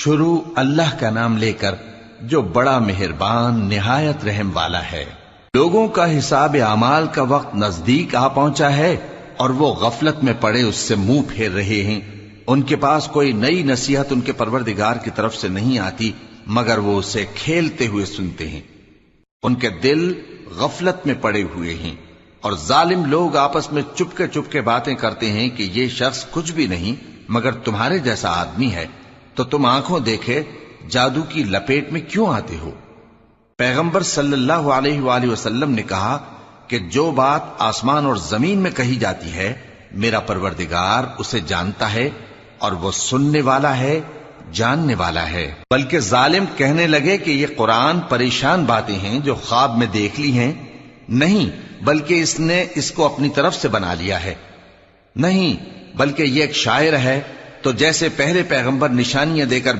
شروع اللہ کا نام لے کر جو بڑا مہربان نہایت رحم والا ہے۔ لوگوں کا حساب اعمال کا وقت نزدیک آ پہنچا ہے اور وہ غفلت میں پڑے اس سے منہ پھیر رہے ہیں۔ ان کے پاس کوئی نئی نصیحت ان کے پروردگار کی طرف سے نہیں آتی مگر وہ اسے کھیلتے ہوئے سنتے ہیں۔ ان کے دل غفلت میں پڑے ہوئے ہیں اور ظالم لوگ آپس میں چپکے باتیں کرتے ہیں کہ یہ شخص کچھ بھی نہیں مگر تمہارے جیسا آدمی ہے، تو تم آنکھوں دیکھے جادو کی لپیٹ میں کیوں آتے ہو؟ پیغمبر صلی اللہ علیہ وآلہ وسلم نے کہا کہ جو بات آسمان اور زمین میں کہی جاتی ہے میرا پروردگار اسے جانتا ہے اور وہ سننے والا ہے، جاننے والا ہے۔ بلکہ ظالم کہنے لگے کہ یہ قرآن پریشان باتیں ہیں جو خواب میں دیکھ لی ہیں، نہیں بلکہ اس نے اس کو اپنی طرف سے بنا لیا ہے، نہیں بلکہ یہ ایک شاعر ہے۔ تو جیسے پہلے پیغمبر نشانیاں دے کر